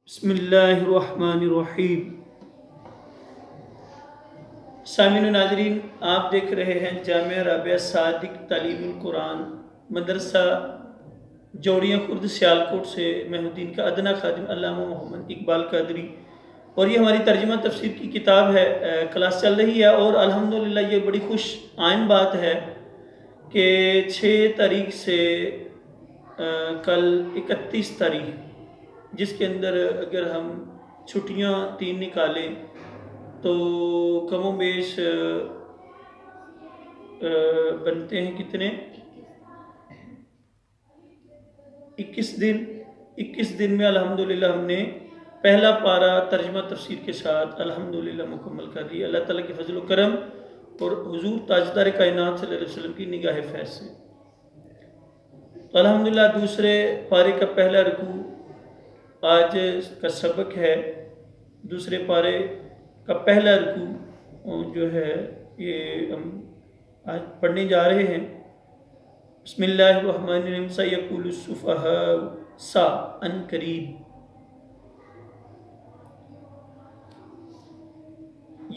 بسم اللہ الرحمن الرحیم۔ سامعین و ناظرین، آپ دیکھ رہے ہیں جامعہ رابعہ صادق تعلیم القرآن مدرسہ جوڑیاں خرد سیالکوٹ سے میں الدین کا ادنیٰ خادم علامہ محمد اقبال قادری، اور یہ ہماری ترجمہ تفسیر کی کتاب ہے۔ کلاس چل رہی ہے اور الحمدللہ یہ بڑی خوش آئند بات ہے کہ 6 تاریخ سے کل 31 تاریخ، جس کے اندر اگر ہم چھٹیاں 3 نکالیں تو کم و بیش بنتے ہیں کتنے؟ 21 دن میں الحمدللہ ہم نے پہلا پارہ ترجمہ تفسیر کے ساتھ الحمدللہ مکمل کر لیا، اللہ تعالیٰ کے فضل و کرم اور حضور تاجدار کائنات صلی اللہ علیہ وسلم کی نگاہ فیض سے۔ تو الحمدللہ دوسرے پارے کا پہلا رکوع آج کا سبق ہے۔ دوسرے پارے کا پہلا رکوع جو ہے یہ ہم آج پڑھنے جا رہے ہیں۔ بسم اللہ الرحمن الرحیم۔ سَيَقُولُ السُّفَهَاءُ ان قریب،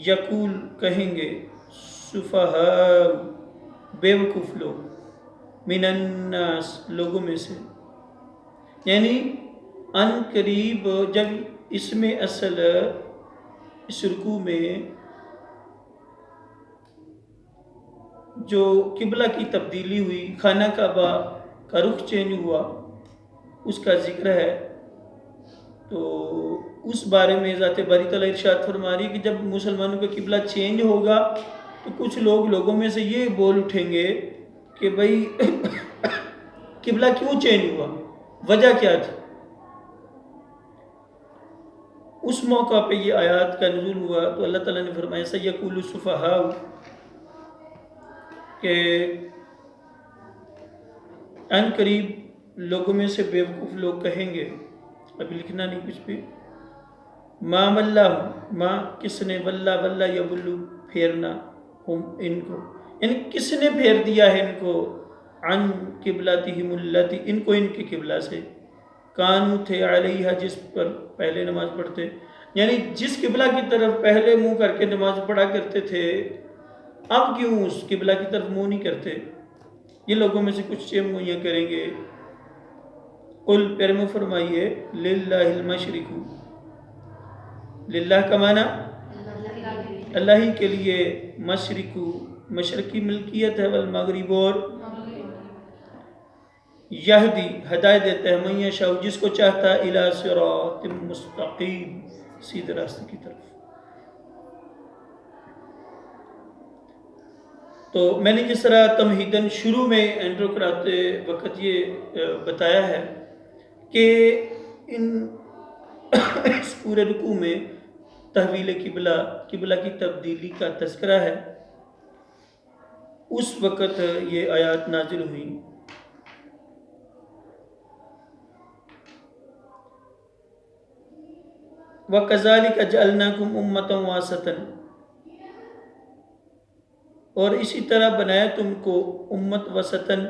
یقول کہیں گے، سفہاء بے وقوف لوگ، من الناس لوگوں میں سے، یعنی ان قریب جب اس میں اصل اس رکوع میں جو قبلہ کی تبدیلی ہوئی، خانہ کعبہ کا رخ چینج ہوا، اس کا ذکر ہے، تو اس بارے میں ذات باری تعالیٰ ارشاد فرما رہی ہے کہ جب مسلمانوں کا قبلہ چینج ہوگا تو کچھ لوگوں میں سے یہ بول اٹھیں گے کہ بھئی قبلہ کیوں چینج ہوا، وجہ کیا تھی؟ اس موقع پہ یہ آیات کا نزول ہوا تو اللہ تعالیٰ نے فرمایا سَيَقُولُ السُّفَهَاءُ کہ ان قریب لوگوں میں سے بے وقوف لوگ کہیں گے، ابھی لکھنا نہیں کچھ بھی، ما وَلَّاهُ ما کس نے، وَلَّا یَوَلُّ پھیرنا، ہم ان کو، یعنی کس نے پھیر دیا ہے ان کو، عن قبلتہم التی ان کو ان کے قبلہ سے، کانو تھے علیہا جس پر پہلے نماز پڑھتے، یعنی جس قبلہ کی طرف پہلے منہ کر کے نماز پڑھا کرتے تھے اب کیوں اس قبلہ کی طرف منہ نہیں کرتے؟ یہ لوگوں میں سے کچھ چیز مہیا کریں گے۔ قل پھر میں فرمائیے، للہ المشرق، للہ کا معنی اللہ ہی کے لیے، مشرق مشرقی ملکیت ہے، والمغرب اور یہدی ہدایت دیتا ہے، من یشاء جس کو چاہتا ہے، الی صراط مستقیم سیدھے راستے کی طرف۔ تو میں نے جس طرح تمہیداً شروع میں انٹرو کراتے وقت یہ بتایا ہے کہ اس پورے رکوع میں تحویل قبلہ کی تبدیلی کا تذکرہ ہے۔ اس وقت یہ آیات نازل ہوئی۔ وَكَذَلِكَ جَعَلْنَاكُمْ أُمَّةً وَاسَطًا، اور اسی طرح بنایا تم کو امت وسطاً،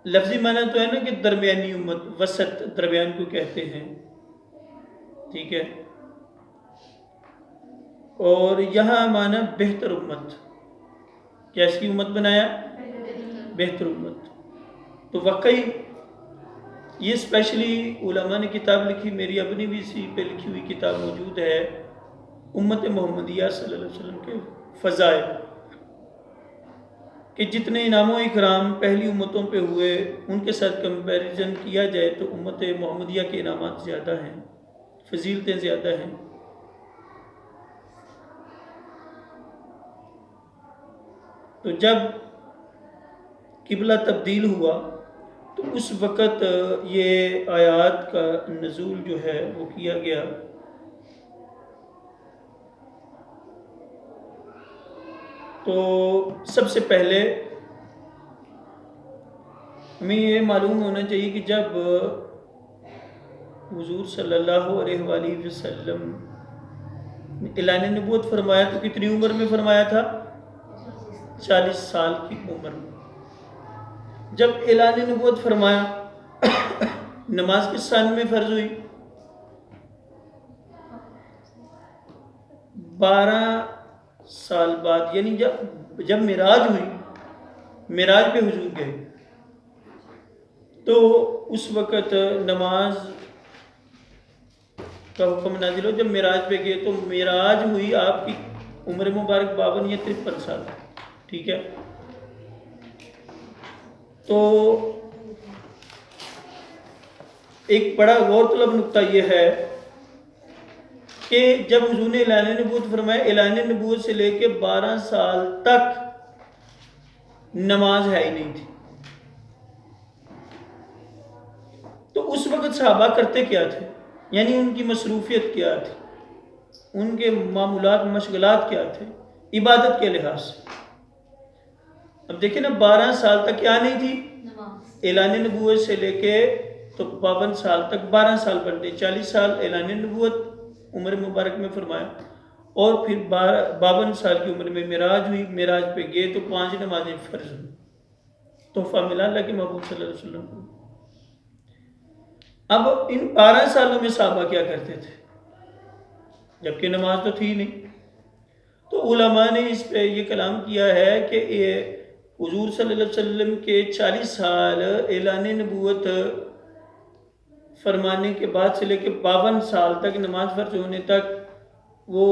لفظی معنی تو ہے نا کہ درمیانی امت، وسط درمیان کو کہتے ہیں، ٹھیک ہے، اور یہاں معنی بہتر امت، کیسی امت بنایا؟ بہتر امت۔ تو واقعی یہ اسپیشلی علماء نے کتاب لکھی، میری اپنی بھی اسی پہ لکھی ہوئی کتاب موجود ہے، امت محمدیہ صلی اللہ علیہ وسلم کے فضائل، کہ جتنے انعام و اکرام پہلی امتوں پہ ہوئے ان کے ساتھ کمپیریزن کیا جائے تو امت محمدیہ کے انعامات زیادہ ہیں، فضیلتیں زیادہ ہیں۔ تو جب قبلہ تبدیل ہوا تو اس وقت یہ آیات کا نزول جو ہے وہ کیا گیا۔ تو سب سے پہلے ہمیں یہ معلوم ہونا چاہیے کہ جب حضور صلی اللہ علیہ وآلہ وسلم نے اعلان نبوت فرمایا تو کتنی عمر میں فرمایا تھا؟ 40 سال کی عمر میں۔ جب اعلان نبوت فرمایا، نماز کس سال میں فرض ہوئی؟ 12 سال بعد، یعنی جب معراج ہوئی، معراج پہ حضور گئے، تو اس وقت نماز کا حکم نازل ہو. جب معراج پہ گئے تو معراج ہوئی آپ کی عمر مبارک 52 یا 53 سال. ٹھیک ہے. تو ایک بڑا غور طلب نقطہ یہ ہے کہ جب حضور نے اعلان نبوت فرمایا، اعلان نبوت سے لے کے 12 سال تک نماز ہے ہی نہیں تھی. تو اس وقت صحابہ کرتے کیا تھے، یعنی ان کی مصروفیت کیا تھی، ان کے معمولات مشغلات کیا تھے عبادت کے لحاظ سے. اب دیکھیں نا 12 سال تک کیا نہیں تھی، اعلان نبوت سے لے کے تو 52 سال تک 12 سال بنتے، 40 سال اعلان نبوت عمر مبارک میں فرمایا، اور پھر 52 سال کی عمر میں معراج ہوئی. معراج پہ گئے تو 5 نمازیں فرض ہوئی. تحفہ ملا اللہ کے محبوب صلی اللہ علیہ وسلم کو. اب ان 12 سالوں میں صحابہ کیا کرتے تھے، جبکہ نماز تو تھی نہیں. تو علماء نے اس پہ یہ کلام کیا ہے کہ حضور صلی اللہ علیہ وسلم کے 40 سال اعلان نبوت فرمانے کے بعد سے لے کے 52 سال تک نماز فرض ہونے تک وہ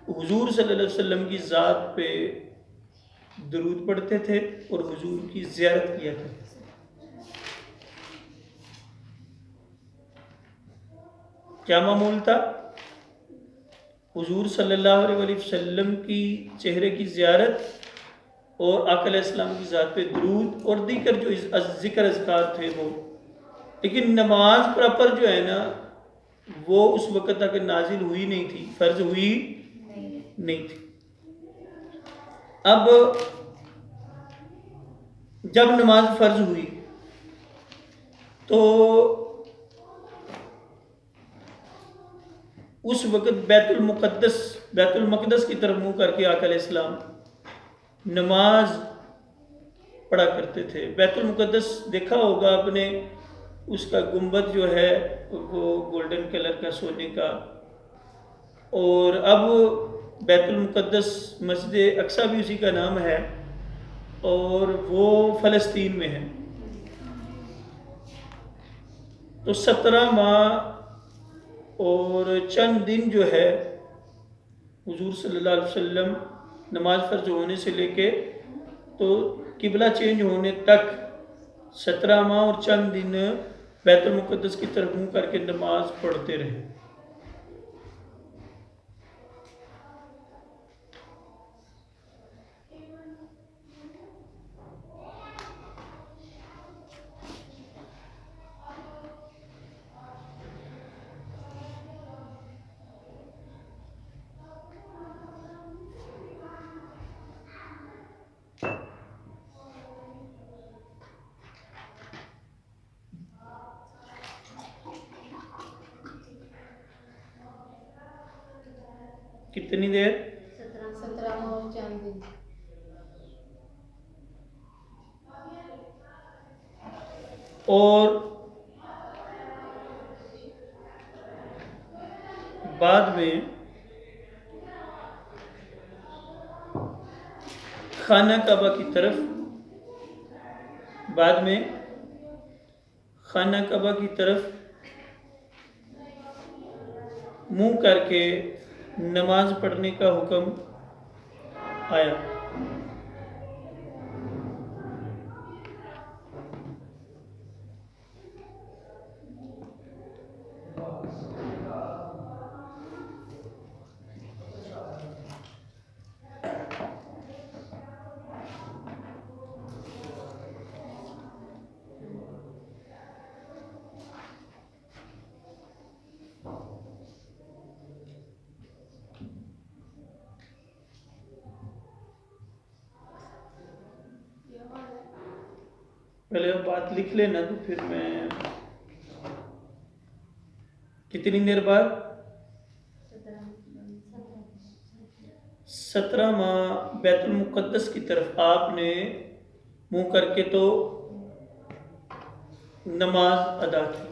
حضور صلی اللہ علیہ وسلم کی ذات پہ درود پڑھتے تھے اور حضور کی زیارت کیا کرتے تھے. کیا معمول تھا؟ حضور صلی اللہ علیہ وسلم کی چہرے کی زیارت اور آقا علیہ السلام کی ذات پہ درود اور دیگر جو ذکر اذکار تھے وہ. لیکن نماز پراپر جو ہے نا وہ اس وقت تک نازل ہوئی نہیں تھی، فرض ہوئی نہیں تھی. اب جب نماز فرض ہوئی تو اس وقت بیت المقدس کی طرف منہ کر کے آقا علیہ السلام نماز پڑھا کرتے تھے. بیت المقدس دیکھا ہوگا آپ نے، اس کا گنبد جو ہے وہ گولڈن کلر کا، سونے کا. اور اب بیت المقدس مسجد اقصی بھی اسی کا نام ہے اور وہ فلسطین میں ہے. تو 17 ماہ اور چند دن جو ہے حضور صلی اللہ علیہ وسلم نماز فرض ہونے سے لے کے تو قبلہ چینج ہونے تک 17 ماہ اور چند دن بیت المقدس کی طرف منہ کر کے نماز پڑھتے رہے. کتنی دیر؟ 17 اور چند دن. اور بعد میں خانہ کعبہ کی طرف منہ کر کے نماز پڑھنے کا حکم آیا. پہلے آپ بات لکھ لینا تو پھر میں کتنی دیر بعد 17 ماہ بیت المقدس کی طرف آپ نے منہ کر کے تو نماز ادا کی.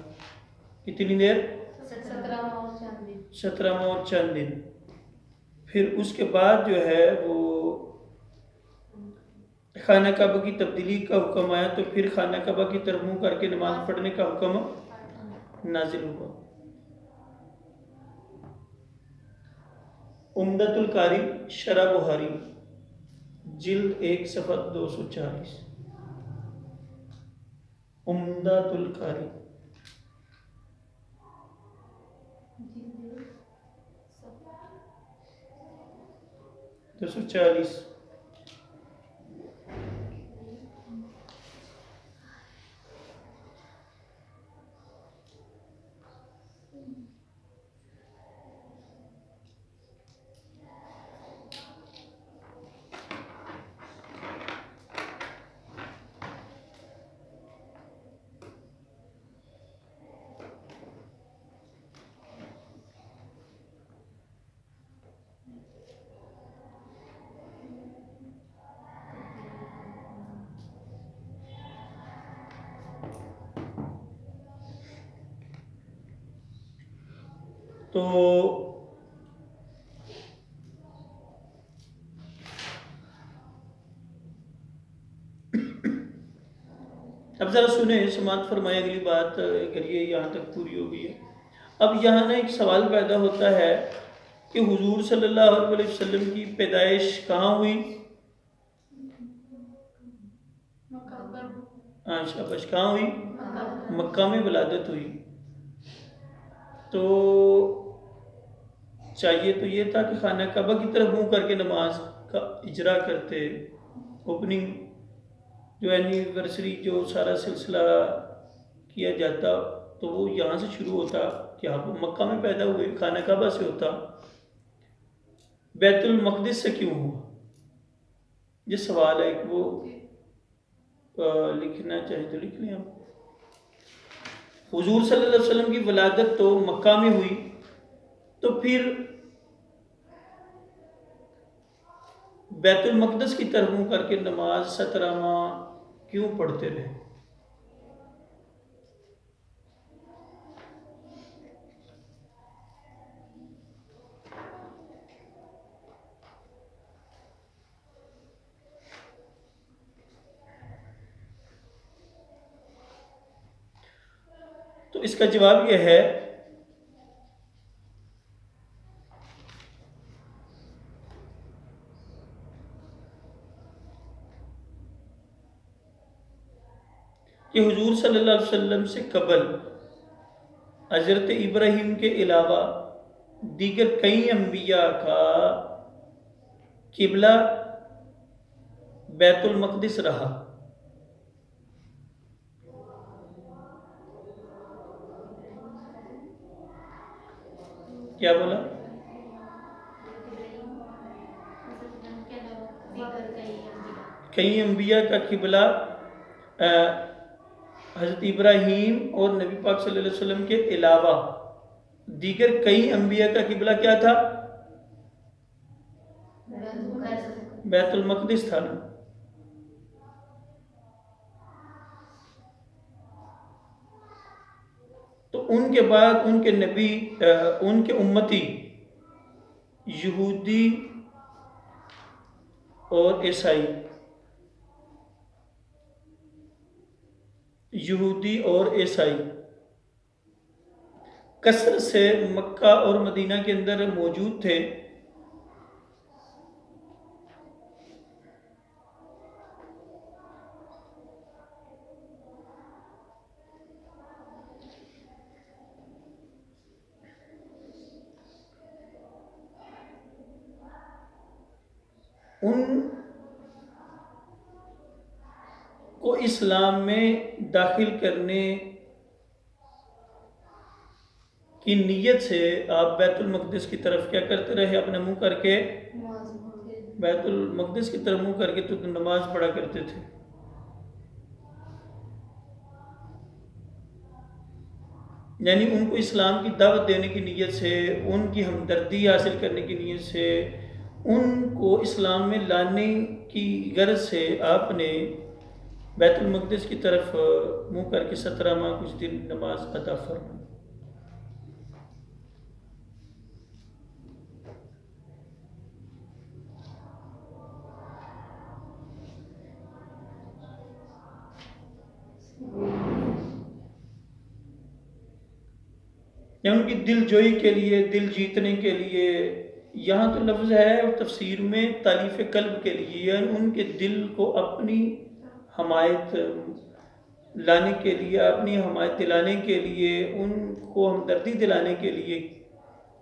کتنی دیر؟ 17 اور چند دن. 17 ماہ اور چند دن. پھر اس کے بعد جو ہے وہ خانہ کعبہ کی تبدیلی کا حکم آیا، تو پھر خانہ کعبہ کی طرف منہ کر کے نماز پڑھنے کا حکم نازل ہوا۔ عمدۃ القاری شرح بخاری جلد 1 صفحہ 240۔ عمدۃ القاری 240۔ تو اب ذرا سنیں، سماعت فرمائے اگلی بات، اگر یہ یہاں تک پوری ہو گئی ہے۔ اب یہاں ایک سوال پیدا ہوتا ہے کہ حضور صلی اللہ علیہ وسلم کی پیدائش کہاں ہوئی؟ شاباش، کہاں ہوئی؟ مکہ میں ولادت ہوئی۔ تو چاہیے تو یہ تھا کہ خانہ کعبہ کی طرف منہ کر کے نماز کا اجرا کرتے، اوپننگ جو اینیورسری جو سارا سلسلہ کیا جاتا تو وہ یہاں سے شروع ہوتا کہ آپ مکہ میں پیدا ہوئے، خانہ کعبہ سے ہوتا۔ بیت المقدس سے کیوں ہوا؟ یہ سوال ہے کہ وہ لکھنا چاہے تو لکھ لیں آپ۔ حضور صلی اللہ علیہ وسلم کی ولادت تو مکہ میں ہوئی، تو پھر بیت المقدس کی طرف منہ کر کے نماز 17 ماہ کیوں پڑھتے رہے؟ تو اس کا جواب یہ ہے کہ حضور صلی اللہ علیہ وسلم سے قبل حضرت ابراہیم کے علاوہ دیگر کئی انبیاء کا قبلہ بیت المقدس رہا۔ کیا بولا؟ کئی انبیاء کا قبلہ حضرت ابراہیم اور نبی پاک صلی اللہ علیہ وسلم کے علاوہ دیگر کئی انبیاء کا قبلہ کیا تھا؟ بیت المقدس تھا نا۔ تو ان کے بعد ان کے نبی، ان کے امتی یہودی اور عیسائی، یہودی اور عیسائی کثرت سے مکہ اور مدینہ کے اندر موجود تھے۔ ان کو اسلام میں داخل کرنے کی نیت سے آپ بیت المقدس کی طرف کیا کرتے رہے؟ اپنے منہ کر کے بیت المقدس کی طرف منہ کر کے تو نماز پڑھا کرتے تھے۔ یعنی ان کو اسلام کی دعوت دینے کی نیت سے، ان کی ہمدردی حاصل کرنے کی نیت سے، ان کو اسلام میں لانے کی غرض سے آپ نے بیت المقدس کی طرف منہ کر کے 17 ماہ کچھ دن نماز ادا فرمائی۔ یا ان کی دل جوئی کے لیے، دل جیتنے کے لیے، یہاں تو لفظ ہے تفسیر میں تالیف قلب کے لیے، یعنی ان کے دل کو اپنی حمایت لانے کے لیے، اپنی حمایت دلانے کے لیے، ان کو ہمدردی دلانے کے لیے،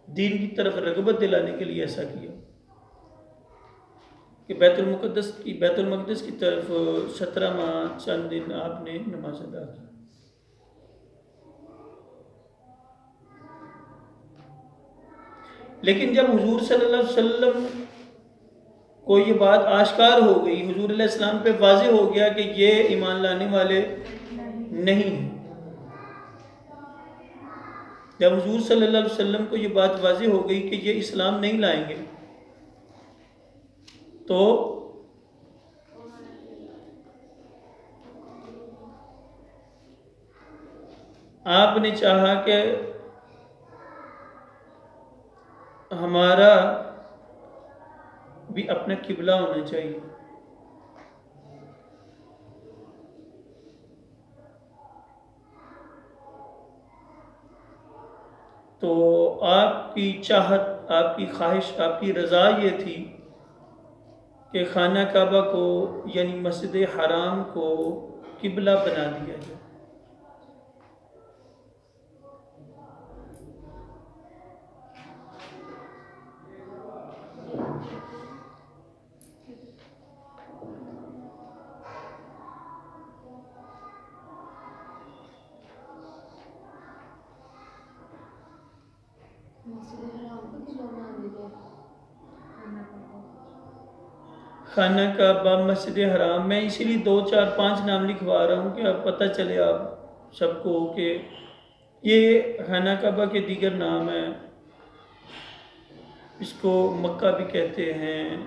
دین کی طرف رغبت دلانے کے لیے ایسا کیا کہ بیت المقدس کی طرف 17 ماہ چند دن آپ نے نماز ادا کی۔ لیکن جب حضور صلی اللہ علیہ وسلم کو یہ بات آشکار ہو گئی، حضور علیہ السلام پہ واضح ہو گیا کہ یہ ایمان لانے والے نہیں ہیں، جب حضور صلی اللہ علیہ وسلم کو یہ بات واضح ہو گئی کہ یہ اسلام نہیں لائیں گے، تو آپ نے چاہا کہ ہمارا بھی اپنا قبلہ ہونا چاہیے، تو آپ کی چاہت، آپ کی خواہش، آپ کی رضا یہ تھی کہ خانہ کعبہ کو یعنی مسجد حرام کو قبلہ بنا دیا جائے۔ خانہ کعبہ، مسجد حرام، میں اسی لیے 2 4 5 نام لکھوا رہا ہوں کہ اب پتہ چلے آپ سب کو کہ یہ خانہ کعبہ کے دیگر نام ہیں۔ اس کو مکہ بھی کہتے ہیں،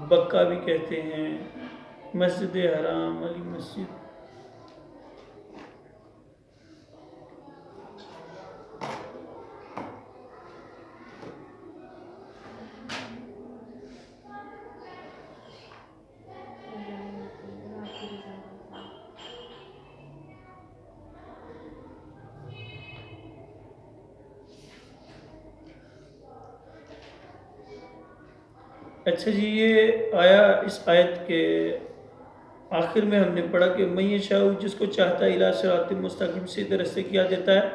بکہ بھی کہتے ہیں، مسجد حرام، علی مسجد۔ اچھا جی، یہ آیا اس آیت کے آخر میں ہم نے پڑھا کہ من یشاء، جس کو چاہتا ہے، الی صراط مستقیم، سیدھے راستے کیا دیتا ہے،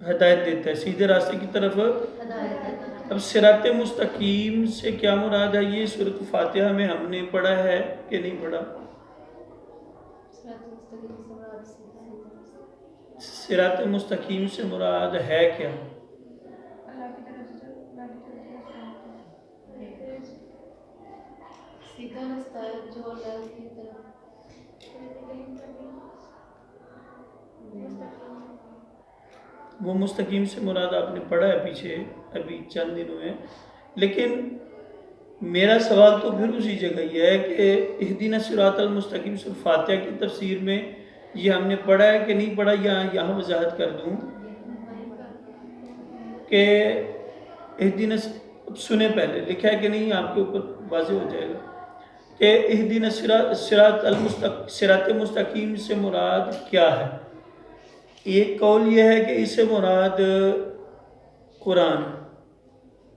ہدایت دیتا ہے، سیدھے راستے کی طرف۔ اب صراط مستقیم سے کیا مراد ہے؟ یہ سورۃ فاتحہ میں ہم نے پڑھا ہے کہ نہیں پڑھا؟ صراط مستقیم سے مراد ہے کیا؟ سیدھا راستہ ہے جو اللہ کی طرف۔ وہ مستقیم سے مراد آپ نے پڑھا ہے پیچھے ابھی چند دنوں میں، لیکن میرا سوال تو پھر اسی جگہ یہ ہے کہ اہدنا الصراط المستقیم سورۃ فاتحہ کی تفسیر میں یہ ہم نے پڑھا ہے کہ نہیں پڑھا؟ یہاں وضاحت کر دوں کہ اہدنا، سنیں پہلے لکھا ہے کہ نہیں، آپ کے اوپر واضح ہو جائے گا کہ اہدنا صراط مستقیم سے مراد کیا ہے۔ ایک قول یہ ہے کہ اس سے مراد قرآن،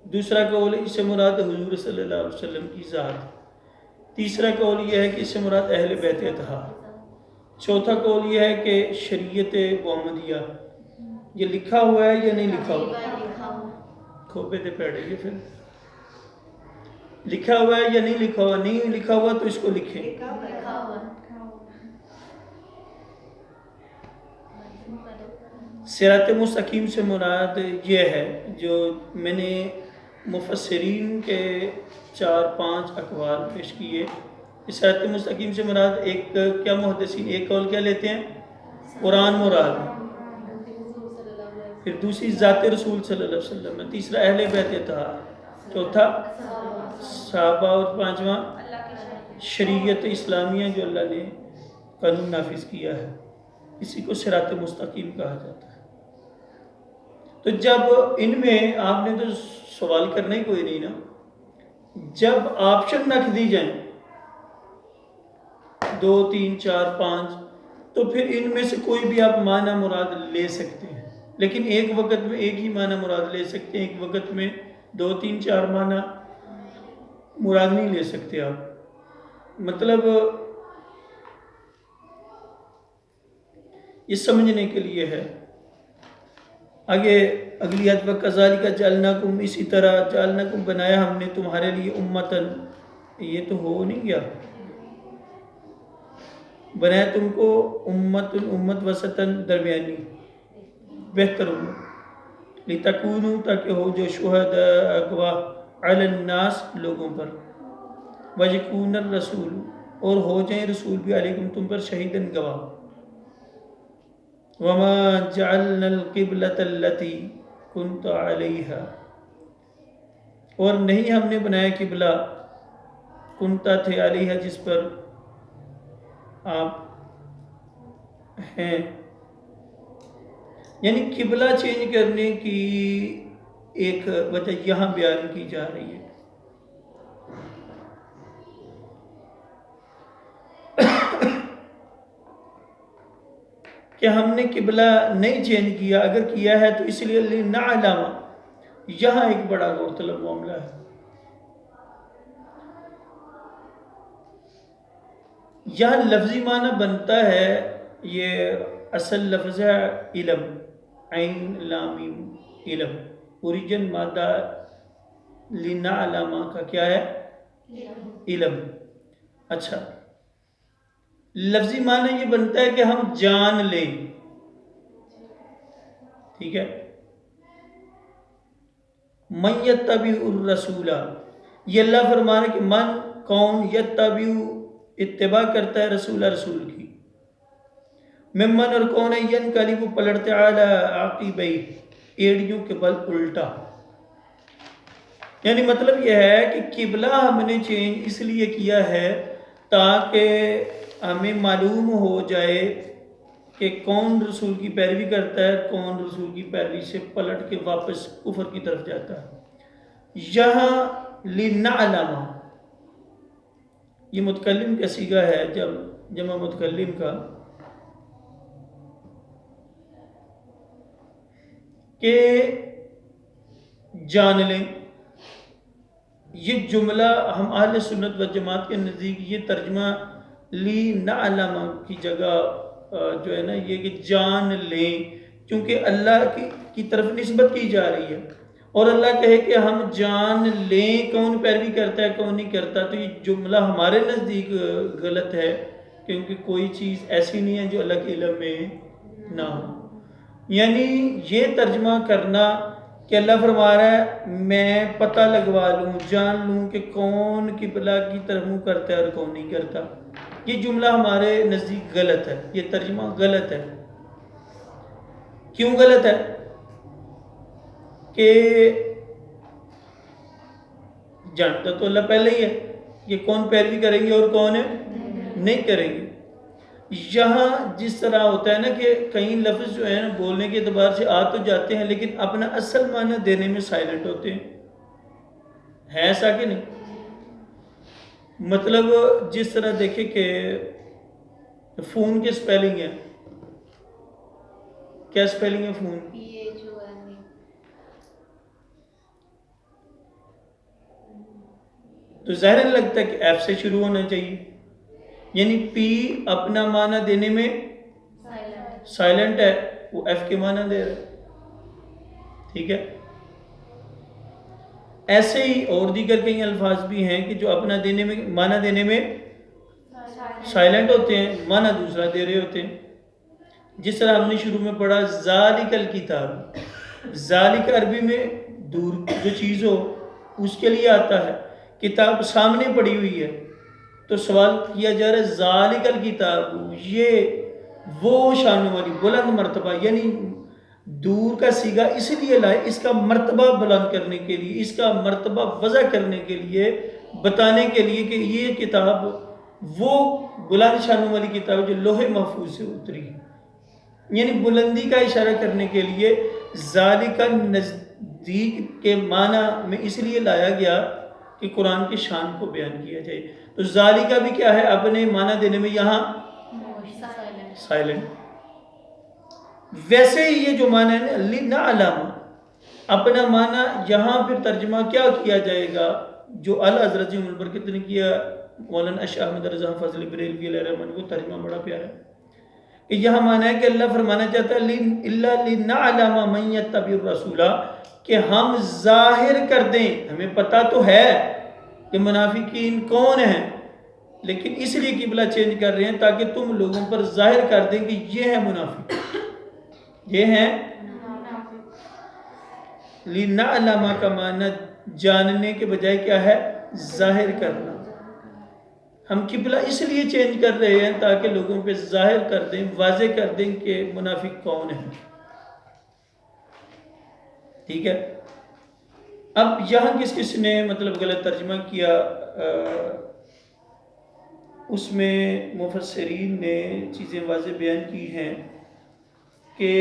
دوسرا قول اس سے مراد حضور صلی اللہ علیہ وسلم کی ذات، تیسرا قول یہ ہے کہ اس سے مراد اہل بیت اطہار، چوتھا قول یہ ہے کہ شریعت محمدیہ۔ یہ لکھا ہوا ہے یا نہیں لکھا ہوا؟ کھوپے تے پیڑے، یہ پھر لکھا ہوا ہے یا نہیں لکھا ہوا؟ نہیں لکھا ہوا تو اس کو لکھیں۔ صراط مستقیم سے مراد یہ ہے، جو میں نے مفسرین کے 4 5 اقوال پیش کیے۔ صراط مستقیم سے مراد ایک کیا محدثین ایک قول کیا لیتے ہیں؟ قرآن مراد، پھر دوسری ذات رسول صلی اللہ علیہ وسلم ہے، تیسرا اہل بیت اطہار، چوتھا صحابہ، اور پانچواں شریعت اسلامیہ جو اللہ نے قانون نافذ کیا ہے، اسی کو صراط مستقیم کہا جاتا ہے۔ تو جب ان میں آپ نے تو سوال کرنا ہی کوئی نہیں نا، جب آپشن رکھ دی جائیں 2 3 4 5، تو پھر ان میں سے کوئی بھی آپ معنی مراد لے سکتے ہیں، لیکن ایک وقت میں ایک ہی معنی مراد لے سکتے ہیں، ایک وقت میں 2 3 4 معنی مراد نہیں لے سکتے آپ۔ مطلب یہ سمجھنے کے لیے ہے۔ آگے اگلی آیت وَكَذَلِكَ جَعَلْنَاكُمْ، اسی طرح جَعَلْنَاكُمْ بنایا ہم نے تمہارے لیے امتاً، یہ تو ہو نہیں گیا، بنایا تم کو امت وسطاً، درمیانی بہتر امت، لِتَكُونُوا، تاکہ ہو جو شہداء گواہ، علی الناس لوگوں پر، وَيَكُونَ الرَّسُولُ، اور ہو جائیں رسول بھی، علیکم تم پر، شہیداً گواہ۔ وَمَا جَعَلْنَا الْقِبْلَةَ الَّتِي كُنْتَ عَلَيْهَا، اور نہیں ہم نے بنایا قبلہ، کنتا تھے، علیہ جس پر آپ ہیں، یعنی قبلہ چینج کرنے کی ایک وجہ یہاں بیان کی جا رہی ہے۔ کہ ہم نے قبلہ نہیں چینج کیا، اگر کیا ہے تو اس لیے لِنَعْلَمَ، یہاں ایک بڑا غور طلب معاملہ ہے۔ یہاں لفظی معنی بنتا ہے، یہ اصل لفظ ہے علم، عین لام میم علم، اوریجن مادہ لِنَعْلَمَ کا کیا ہے؟ علم۔ اچھا، لفظی معنی یہ بنتا ہے کہ ہم جان لیں، ٹھیک ہے؟ من یتبع الرسول، یہ اللہ فرما رہا ہے کہ من کون، یتبع اتباع کرتا ہے، رسول کی، ممن اور کون ہے، ینقلب پلٹتے، علی عقبیہ ایڑیوں کے بل الٹا۔ یعنی مطلب یہ ہے کہ قبلہ ہم نے چینج اس لیے کیا ہے تاکہ ہمیں معلوم ہو جائے کہ کون رسول کی پیروی کرتا ہے، کون رسول کی پیروی سے پلٹ کے واپس کفر کی طرف جاتا ہے۔ یہاں لِنَعْلَمَ، یہ متکلم کا صیغہ ہے، جب جمع متکلم کا، کہ جان لیں۔ یہ جملہ ہم اہل سنت و جماعت کے نزدیک یہ ترجمہ لِنَعْلَمَ کی جگہ جو ہے نا، یہ کہ جان لیں، کیونکہ اللہ کی طرف نسبت کی جا رہی ہے، اور اللہ کہے کہ ہم جان لیں کون پیروی کرتا ہے کون نہیں کرتا، تو یہ جملہ ہمارے نزدیک غلط ہے، کیونکہ کوئی چیز ایسی نہیں ہے جو اللہ کے علم میں نہ ہو۔ یعنی یہ ترجمہ کرنا کہ اللہ فرما رہا ہے میں پتہ لگوا لوں، جان لوں کہ کون قبلہ کی طرف منہ کرتا ہے اور کون نہیں کرتا، یہ جملہ ہمارے نزدیک غلط ہے، یہ ترجمہ غلط ہے۔ کیوں غلط ہے؟ کہ جانتا تو اللہ پہلے ہی ہے کہ کون پیروی کریں گے اور کون نہیں کریں گے۔ یہاں جس طرح ہوتا ہے نا کہ کئی لفظ جو ہیں بولنے کے اعتبار سے آ تو جاتے ہیں لیکن اپنا اصل معنی دینے میں سائلنٹ ہوتے ہیں، ہے ایسا کہ نہیں؟ مطلب جس طرح دیکھیں کہ فون کے سپیلنگ ہے، کیا سپیلنگ ہے فون؟ تو ظاہر لگتا ہے کہ ایف سے شروع ہونا چاہیے، یعنی پی اپنا معنی دینے میں سائلنٹ ہے، وہ ایف کے معنی دے رہا ہے، ٹھیک ہے؟ ایسے ہی اور دیگر کئی الفاظ بھی ہیں کہ جو اپنا دینے میں معنی دینے میں سائلنٹ ہوتے ہیں، معنی دوسرا دے رہے ہوتے ہیں۔ جس طرح ہم نے شروع میں پڑھا ذالک الکتاب، ذالک عربی میں دور جو چیز ہو اس کے لیے آتا ہے، کتاب سامنے پڑی ہوئی ہے تو سوال کیا جا رہا ہے ذالک الکتاب، یہ وہ شان والی بلند مرتبہ، یعنی دور کا صیغہ اس لیے لائے اس کا مرتبہ بلند کرنے کے لیے، اس کا مرتبہ وضع کرنے کے لیے، بتانے کے لیے کہ یہ کتاب وہ بلند شان والی کتاب جو لوح محفوظ سے اتری، یعنی بلندی کا اشارہ کرنے کے لیے ذالک نزدیک کے معنی میں اس لیے لایا گیا کہ قرآن کی شان کو بیان کیا جائے۔ تو ذالک بھی کیا ہے، اپنے معنی دینے میں یہاں سائلنٹ. ویسے ہی یہ جو معنی ہے لِنَعْلَمَ، اپنا معنی یہاں پھر ترجمہ کیا کیا جائے گا جو حضرت البرکت نے کیا مولانا شاہ احمد رضا فضل بریلوی علیہ الرحمن، وہ ترجمہ بڑا پیارا ہے کہ یہاں معنی ہے کہ اللہ فرمانا چاہتا ہے اِلَّا لِنَعْلَمَ مَن يَتَّبِعُ الرَّسُولَ، کہ ہم ظاہر کر دیں. ہمیں پتہ تو ہے کہ منافقین کون ہیں، لیکن اس لیے قبلہ چینج کر رہے ہیں تاکہ تم لوگوں پر ظاہر کر دیں کہ یہ ہے منافق، یہ ہیں. لِنَعْلَمَ کا معنی جاننے کے بجائے کیا ہے؟ ظاہر کرنا. ہم قبلہ اس لیے چینج کر رہے ہیں تاکہ لوگوں پہ ظاہر کر دیں، واضح کر دیں کہ منافق کون ہیں. ٹھیک ہے. اب یہاں کس نے مطلب غلط ترجمہ کیا؟ اس میں مفسرین نے چیزیں واضح بیان کی ہیں کہ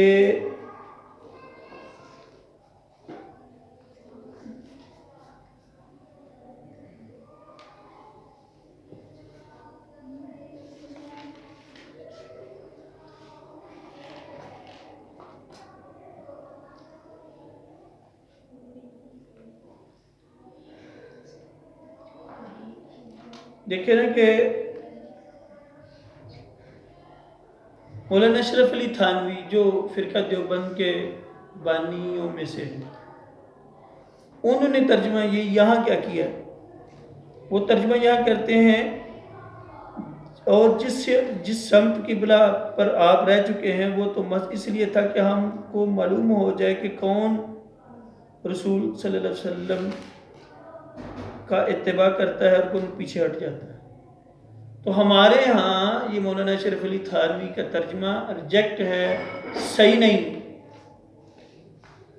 دیکھیں نا کہ مولانا اشرف علی تھانوی جو فرقہ دیوبند کے بانیوں میں سے ہیں، انہوں نے ترجمہ یہاں کیا کیا؟ وہ ترجمہ یہاں کرتے ہیں اور جس سمت قبلہ پر آپ رہ چکے ہیں وہ تو اس لیے تھا کہ ہم کو معلوم ہو جائے کہ کون رسول صلی اللہ علیہ وسلم کا اتباع کرتا ہے اور کون پیچھے ہٹ جاتا ہے. تو ہمارے ہاں یہ مولانا شریف علی تھانوی کا ترجمہ ریجیکٹ ہے، صحیح نہیں.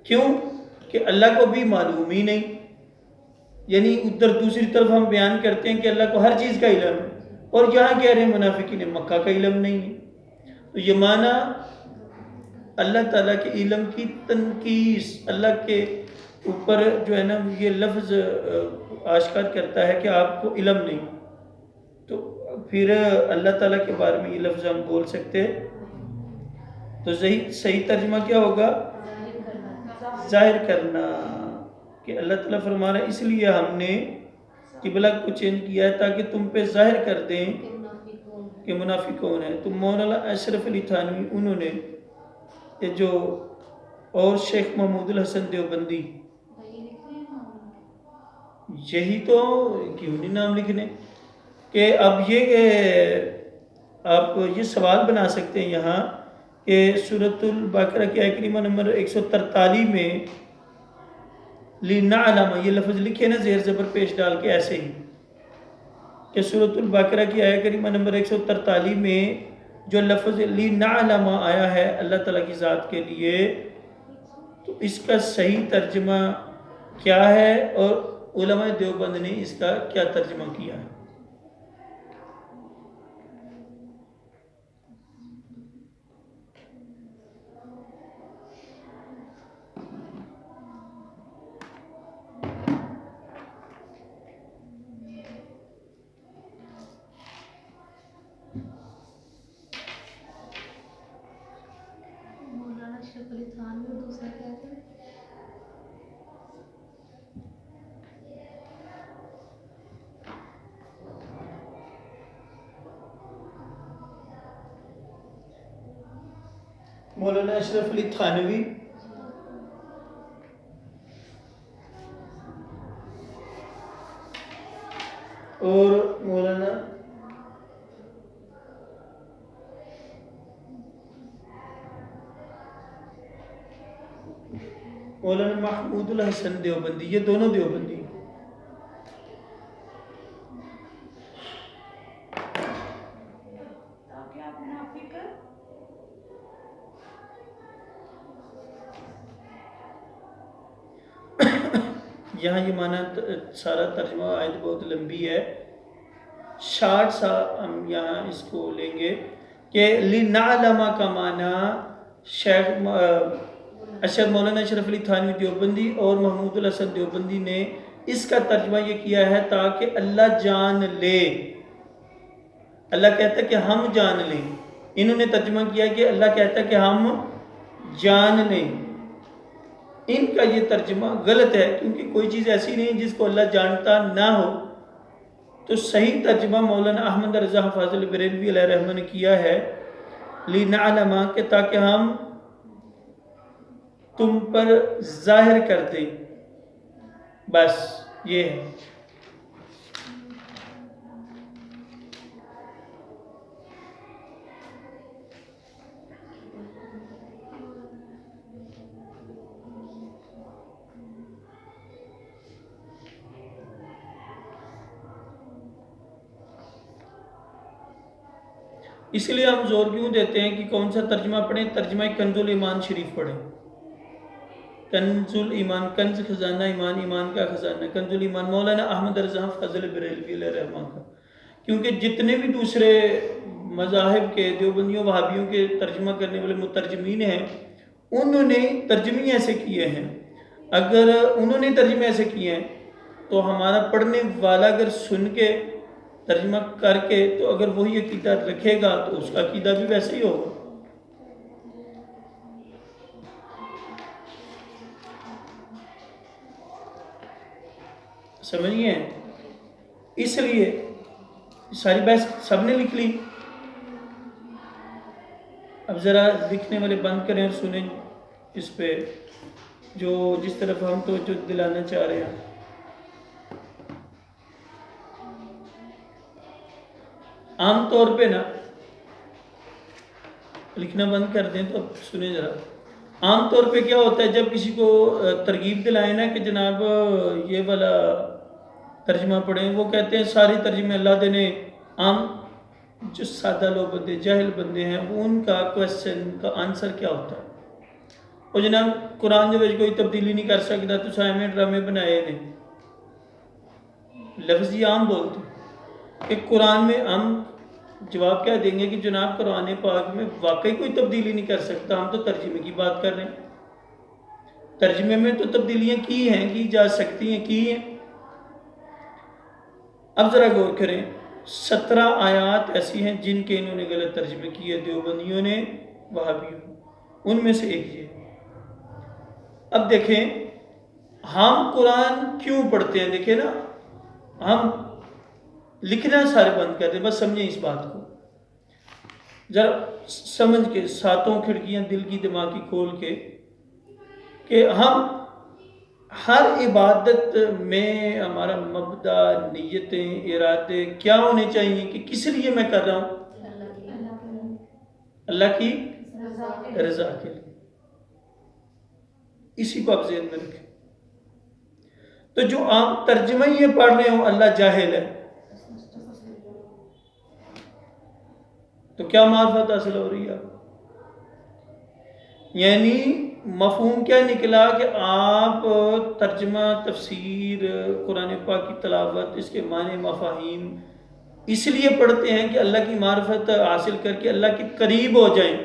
کیوں؟ کہ اللہ کو بھی معلوم ہی نہیں. یعنی ادھر دوسری طرف ہم بیان کرتے ہیں کہ اللہ کو ہر چیز کا علم ہے، اور یہاں کہہ رہے ہیں منافقین مکہ کا علم نہیں ہے. تو یہ معنی اللہ تعالیٰ کے علم کی تنقیص، اللہ کے اوپر جو ہے نا یہ لفظ آشکار کرتا ہے کہ آپ کو علم نہیں. تو پھر اللہ تعالیٰ کے بارے میں یہ لفظ ہم بول سکتے ہیں؟ تو صحیح ترجمہ کیا ہوگا؟ ظاہر کرنا. کہ اللہ تعالیٰ فرما رہا ہے اس لیے ہم نے قبلہ کو چینج کیا ہے تاکہ تم پہ ظاہر کر دیں کہ منافق کون ہے. تو مولانا اشرف علی تھانوی انہوں نے یہ جو، اور شیخ محمود الحسن دیوبندی، یہی تو کیوں نہیں نام لکھنے. کہ اب یہ آپ یہ سوال بنا سکتے ہیں یہاں کہ سورۃ البقرہ کی آیت کریمہ نمبر 143 میں لِنَعْلَمَ یہ لفظ لکھے نا زیر زبر پیش ڈال کے ایسے ہی، کہ سورۃ البقرہ کی آیت کریمہ نمبر 143 میں جو لفظ لِنَعْلَمَ آیا ہے اللہ تعالیٰ کی ذات کے لیے، تو اس کا صحیح ترجمہ کیا ہے اور علماء دیوبند نے اس کا کیا ترجمہ کیا ہے؟ مولانا اشرف علی تھانوی اور دوسرا کیا تھا؟ مولانا اشرف علی تھانوی اور مولانا محمود الحسن دیوبندی، یہ دونوں دیوبندی. یہاں یہ معنی سارا ترجمہ آیت بہت لمبی ہے، شارٹ سا ہم یہاں اس کو لیں گے کہ لِنَعْلَمَ کا معنی شیخ مولانا اشرف علی تھانوی دیوبندی اور محمود الحسن دیوبندی نے اس کا ترجمہ یہ کیا ہے تاکہ اللہ جان لے. اللہ کہتا ہے کہ ہم جان لیں. انہوں نے ترجمہ کیا کہ اللہ کہتا ہے کہ ہم جان لیں. ان کا یہ ترجمہ غلط ہے، کیونکہ کوئی چیز ایسی نہیں جس کو اللہ جانتا نہ ہو. تو صحیح ترجمہ مولانا احمد رضا حافظ بریلوی علیہ رحمہ نے کیا ہے لِنَعْلَمَ، کہ تاکہ ہم تم پر ظاہر کر دیں. بس یہ ہے. اس لیے ہم زور کیوں دیتے ہیں کہ کون سا ترجمہ پڑھیں؟ ترجمہ کنز الایمان شریف پڑھیں. کنز الایمان، کنز خزانہ ایمان، ایمان کا خزانہ، کنز الایمان مولانا احمد رضا فضل بریلوی علیہ رحمہ کا. کیونکہ جتنے بھی دوسرے مذاہب کے دیوبندیوں وہابیوں کے ترجمہ کرنے والے مترجمین ہیں، انہوں نے ترجمے ایسے کیے ہیں. اگر انہوں نے ترجمے ایسے کیے ہیں تو ہمارا پڑھنے والا اگر سن کے ترجمہ کر کے تو اگر وہی عقیدہ رکھے گا تو اس کا عقیدہ بھی ویسے ہی ہوگا. سمجھیے؟ اس لیے ساری بحث سب نے لکھ لی. اب ذرا لکھنے والے بند کریں اور سنیں اس پہ جو جس طرف ہم توجہ دلانا چاہ رہے ہیں. عام طور پہ نا لکھنا بند کر دیں تو اب سنیں ذرا. عام طور پہ کیا ہوتا ہے جب کسی کو ترغیب دلائیں نا کہ جناب یہ والا ترجمہ پڑھیں، وہ کہتے ہیں ساری ترجمے اللہ دے نے. عام جو سادہ لوگ بندے، جاہل بندے ہیں، وہ ان کا کویسچن کا آنسر کیا ہوتا ہے؟ وہ جناب قرآن جو کوئی تبدیلی نہیں کر سکتا تو سائے میں ڈرامے بنائے نے. لفظ یہ عام بولتے ہیں کہ قرآن میں ہم جواب کیا دیں گے کہ جناب قرآن پاک میں واقعی کوئی تبدیلی نہیں کر سکتا، ہم تو ترجمے کی بات کر رہے ہیں. ترجمے میں تو تبدیلیاں کی ہیں، کی جا سکتی ہیں، کی ہیں. اب ذرا غور کریں، 17 آیات ایسی ہیں جن کے انہوں نے غلط ترجمے کیے، دیوبندیوں نے، وہابیوں. ان میں سے ایک یہ. اب دیکھیں ہم قرآن کیوں پڑھتے ہیں؟ دیکھیں نا، ہم لکھنا سارے بند کر دیں، بس سمجھیں اس بات کو ذرا سمجھ کے، ساتوں کھڑکیاں دل کی دماغ کی کھول کے، کہ ہم ہر عبادت میں ہمارا مبدا، نیتیں، ارادے کیا ہونے چاہیے کہ کس لیے میں کر رہا ہوں؟ اللہ کی رضا کے لیے. اسی کو آپ ذہن میں رکھیں. تو جو آپ ترجمہ یہ پڑھ رہے ہو اللہ جاہل ہے، تو کیا معرفت حاصل ہو رہی ہے؟ یعنی مفہوم کیا نکلا کہ آپ ترجمہ، تفسیر، قرآن پاک کی تلاوت، اس کے معنی، مفاہیم اس لیے پڑھتے ہیں کہ اللہ کی معرفت حاصل کر کے اللہ کے قریب ہو جائیں.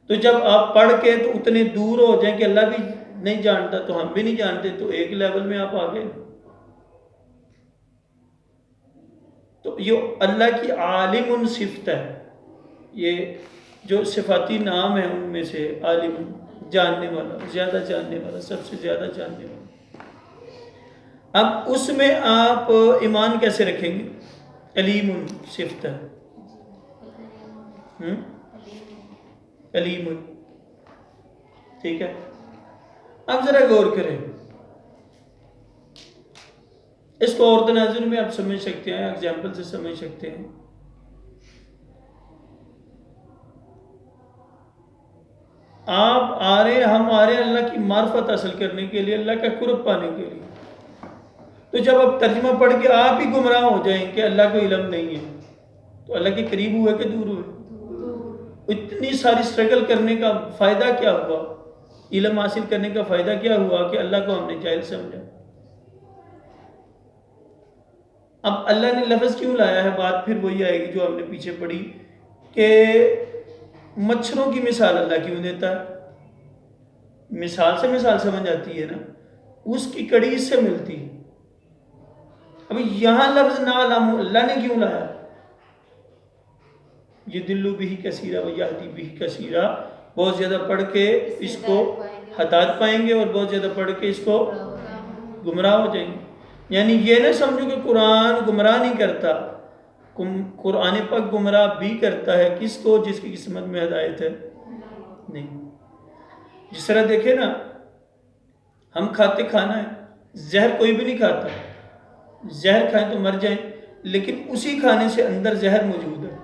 تو جب آپ پڑھ کے تو اتنے دور ہو جائیں کہ اللہ بھی نہیں جانتا تو ہم بھی نہیں جانتے، تو ایک لیول میں آپ آگے. تو یہ اللہ کی عالم صفت ہے. یہ جو صفاتی نام ہے ان میں سے عالم، جاننے والا، زیادہ جاننے والا، سب سے زیادہ جاننے والا. اب اس میں آپ ایمان کیسے رکھیں گے؟ علیم صفت ہے. علیم، ٹھیک ہے. اب ذرا غور کریں، اس کو اور تناظر میں آپ سمجھ سکتے ہیں، اگزامپل سے سمجھ سکتے ہیں. آپ آ رہے، ہم آ رہے ہیں اللہ کی معرفت حاصل کرنے کے لیے، اللہ کا قرب پانے کے لیے. تو جب آپ ترجمہ پڑھ کے آپ ہی گمراہ ہو جائیں کہ اللہ کو علم نہیں ہے، تو اللہ کے قریب ہوئے کہ دور ہوئے؟ اتنی ساری سٹرگل کرنے کا فائدہ کیا ہوا؟ علم حاصل کرنے کا فائدہ کیا ہوا کہ اللہ کو ہم نے جاہل سمجھا؟ اب اللہ نے لفظ کیوں لایا ہے؟ بات پھر وہی آئے گی جو ہم نے پیچھے پڑھی کہ مچھروں کی مثال اللہ کیوں دیتا ہے؟ مثال سے مثال سمجھ آتی ہے نا، اس کی کڑی اس سے ملتی ہے. ابھی یہاں لفظ نعلم اللہ نے کیوں لایا؟ یہ دلو بھی کثیرہ و یہدی بھی کثیرہ، بہت زیادہ پڑھ کے اس کو ہدایت پائیں گے اور بہت زیادہ پڑھ کے اس کو گمراہ ہو جائیں گے۔ یعنی یہ نہ سمجھو کہ قرآن گمراہ نہیں کرتا، قرآن پاک گمراہ بھی کرتا ہے، کس کو؟ جس کی قسمت میں ہدایت ہے نہیں۔ جس طرح دیکھیں نا، ہم کھاتے کھانا ہے، زہر کوئی بھی نہیں کھاتا، زہر کھائیں تو مر جائیں، لیکن اسی کھانے سے اندر زہر موجود ہے۔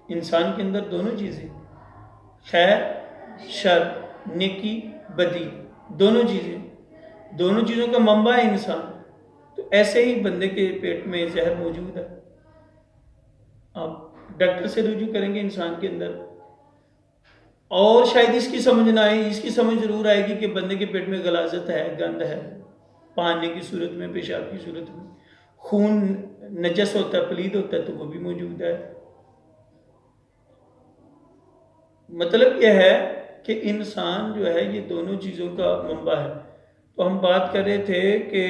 انسان کے اندر دونوں چیزیں، خیر شر، نیکی بدی، دونوں چیزوں کا منبع ہے انسان۔ تو ایسے ہی بندے کے پیٹ میں زہر موجود ہے۔ آپ ڈاکٹر سے رجوع کریں گے انسان کے اندر، اور شاید اس کی سمجھ نہ آئے، اس کی سمجھ ضرور آئے گی کہ بندے کے پیٹ میں غلاظت ہے، گند ہے، پانی کی صورت میں، پیشاب کی صورت میں، خون نجس ہوتا ہے، پلید ہوتا ہے، تو وہ بھی موجود ہے۔ مطلب یہ ہے کہ انسان جو ہے یہ دونوں چیزوں کا منبع ہے۔ تو ہم بات کر رہے تھے کہ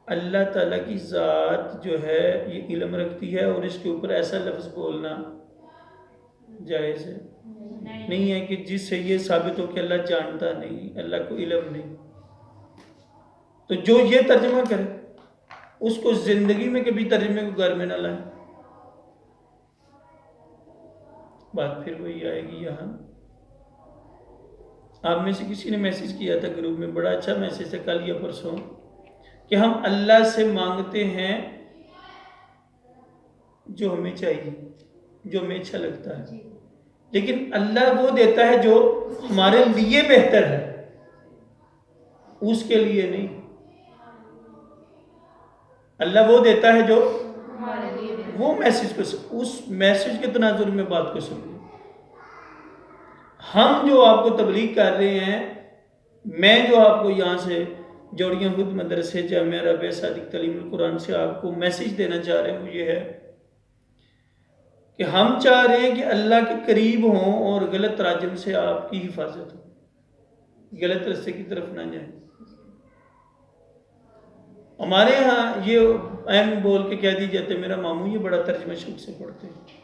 اللہ تعالیٰ کی ذات جو ہے یہ علم رکھتی ہے، اور اس کے اوپر ایسا لفظ بولنا جائز ہے نہیں ہے کہ جس سے یہ ثابت ہو کہ اللہ جانتا نہیں، اللہ کو علم نہیں۔ تو جو یہ ترجمہ کرے اس کو زندگی میں کبھی ترجمے کو گھر میں نہ لائیں۔ بات پھر وہی آئے گی یہاں۔ آپ میں سے کسی نے میسیج کیا تھا گروپ میں، بڑا اچھا میسیج تھا کل یا پرسوں، کہ ہم اللہ سے مانگتے ہیں جو ہمیں چاہیے، جو ہمیں اچھا لگتا ہے، لیکن اللہ وہ دیتا ہے جو ہمارے لیے بہتر ہے، اس کے لیے نہیں۔ اللہ وہ دیتا ہے جو وہ میسیج کو، اس میسیج کے تناظر میں بات کو سمجھیں۔ ہم جو آپ کو تبلیغ کر رہے ہیں، میں جو آپ کو یہاں سے جوڑیاں خود مدرسے جامعہ رابعہ صادق تعلیم القرآن سے آپ کو میسیج دینا چاہ رہے ہیں، وہ یہ ہے کہ ہم چاہ رہے ہیں کہ اللہ کے قریب ہوں اور غلط راجم سے آپ کی حفاظت ہو، غلط رستے کی طرف نہ جائیں۔ ہمارے ہاں یہ اہم بول کے کہہ دی جاتے، میرا ماموں یہ بڑا ترجمہ شوق سے پڑھتے ہیں،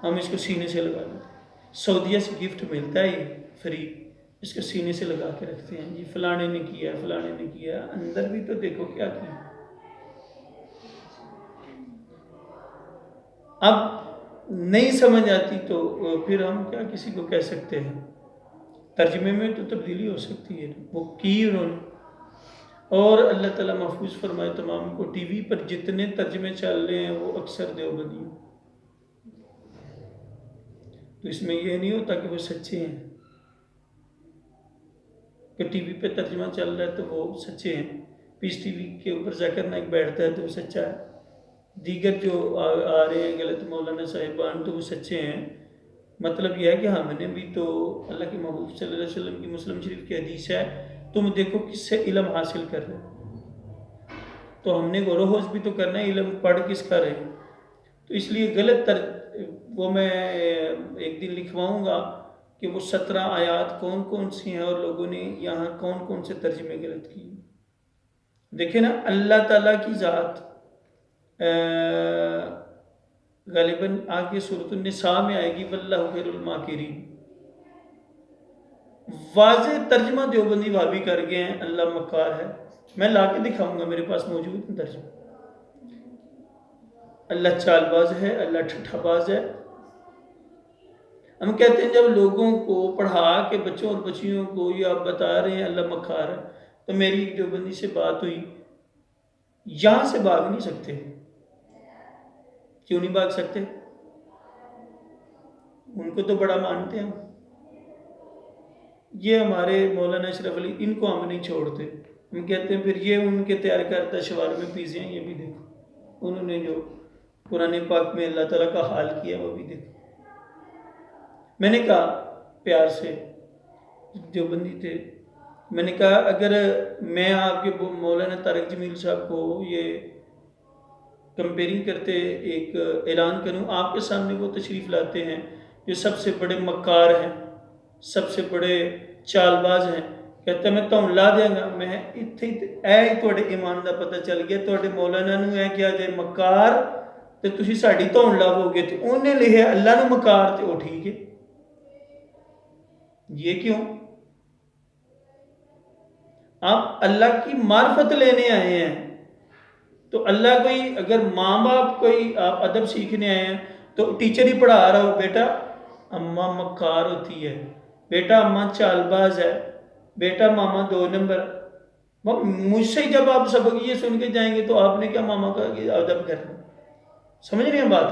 ہم اس کو سینے سے لگا لیتے ہیں، سعودیہ سے گفٹ ملتا ہے یہ فری، اس کو سینے سے لگا کے رکھتے ہیں، جی فلانے نے کیا، فلانے نے کیا، اندر بھی تو دیکھو کیا کیا۔ اب نہیں سمجھ آتی تو پھر ہم کیا کسی کو کہہ سکتے ہیں، ترجمے میں تو تبدیلی ہو سکتی ہے، وہ کی انہوں نے۔ اور اللہ تعالیٰ محفوظ فرمائے تمام کو۔ ٹی وی پر جتنے ترجمے چل رہے ہیں وہ اکثر دیوبندی ہیں، تو اس میں یہ نہیں ہوتا کہ وہ سچے ہیں، کہ ٹی وی پہ ترجمہ چل رہا ہے تو وہ سچے ہیں، پیس ٹی وی کے اوپر ذاکر نائک بیٹھتا ہے تو وہ سچا ہے، دیگر جو آ رہے ہیں غلط مولانا صاحبان تو وہ سچے ہیں۔ مطلب یہ ہے کہ ہم نے بھی تو اللہ کے محبوب صلی اللہ علیہ وسلم کی مسلم شریف کی حدیث ہے، تم دیکھو کس سے علم حاصل کر رہے ہیں، تو ہم نے غور و خوض بھی تو کرنا ہے، علم پڑھ کس کا رہے ہیں۔ تو اس لیے غلط وہ میں ایک دن لکھواؤں گا کہ وہ 17 آیات کون کون سی ہیں اور لوگوں نے یہاں کون کون سے ترجمے غلط کیے۔ دیکھیں نا، اللہ تعالیٰ کی ذات غالباً آگے سورۃ النساء میں آئے گی، واللہ خیر الماکرین، واضح ترجمہ دیوبندی بھابی کر گئے ہیں، اللہ مکار ہے۔ میں لا کے دکھاؤں گا، میرے پاس موجود ہے ترجمہ۔ اللہ چال باز ہے، اللہ ٹھٹھا باز ہے۔ ہم کہتے ہیں جب لوگوں کو پڑھا کے بچوں اور بچیوں کو یہ آپ بتا رہے ہیں اللہ مکار ہے، تو میری دیوبندی سے بات ہوئی، یہاں سے بھاگ نہیں سکتے۔ کیوں نہیں بھاگ سکتے؟ ان کو تو بڑا مانتے ہیں، یہ ہمارے مولانا اشرف علی، ان کو ہم نہیں چھوڑتے۔ ہم کہتے ہیں پھر یہ ان کے تیار کردہ شوارمے پیزے ہیں، یہ بھی دیکھو، انہوں نے جو قرآن پاک میں اللہ تعالیٰ کا حال کیا وہ بھی دیکھو۔ میں نے کہا پیار سے، جو بندی تھے، میں نے کہا اگر میں آپ کے مولانا طارق جمیل صاحب کو یہ کمپیرنگ کرتے ایک اعلان کروں، آپ کے سامنے وہ تشریف لاتے ہیں جو سب سے بڑے مکار ہیں، سب سے بڑے چال باز ہیں، کہتا ہے میں تو لا دیا گا، میں اے توڑے ایمان دا پتہ چل گیا، توڑے مولانا نو ہے کیا جائے مکار ਤੇ ਤੁਸੀਂ ਸਾਡੀ ਧੌਣ ਲਾਵੋਗੇ, ਤੇ ਉਹਨੇ ਲਿਖਿਆ ਅੱਲਾ ਨੂੰ ਮਕਾਰ, ਤੇ ਉਹ ਠੀਕ ਹੈ। یہ کیوں؟ آپ اللہ کی معرفت لینے آئے ہیں، تو اللہ کوئی اگر ماں باپ کوئی آپ ادب سیکھنے آئے ہیں تو ٹیچر ہی پڑھا رہا ہو، بیٹا اماں مکار ہوتی ہے، بیٹا اماں چال باز ہے، بیٹا ماما 2 نمبر، مجھ سے جب آپ سبق یہ سن کے جائیں گے تو آپ نے کیا ماما کا ادب کرنا؟ سمجھ رہے ہیں بات؟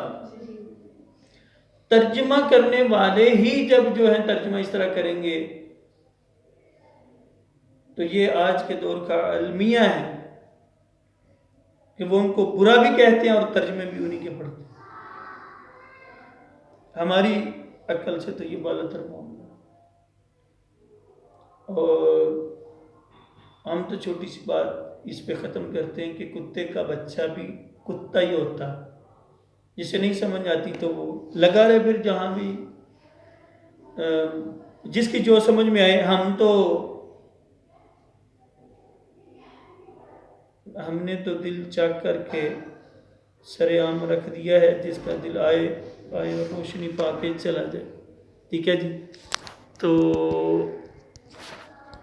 ترجمہ کرنے والے ہی جب جو ہے ترجمہ اس طرح کریں گے تو یہ آج کے دور کا المیہ ہے کہ وہ ان کو برا بھی کہتے ہیں اور ترجمے بھی انہی کے پڑھتے ہیں۔ ہماری عقل سے تو یہ بالا تر معاملہ، اور ہم تو چھوٹی سی بات اس پہ ختم کرتے ہیں کہ کتے کا بچہ بھی کتا ہی ہوتا، جسے نہیں سمجھ آتی تو وہ لگا رہے پھر جہاں بھی جس کی جو سمجھ میں آئے۔ ہم نے تو دل چاک کر کے سر عام رکھ دیا ہے، جس کا دل آئے اور روشنی پا کے چلا جائے، ٹھیک ہے جی۔ تو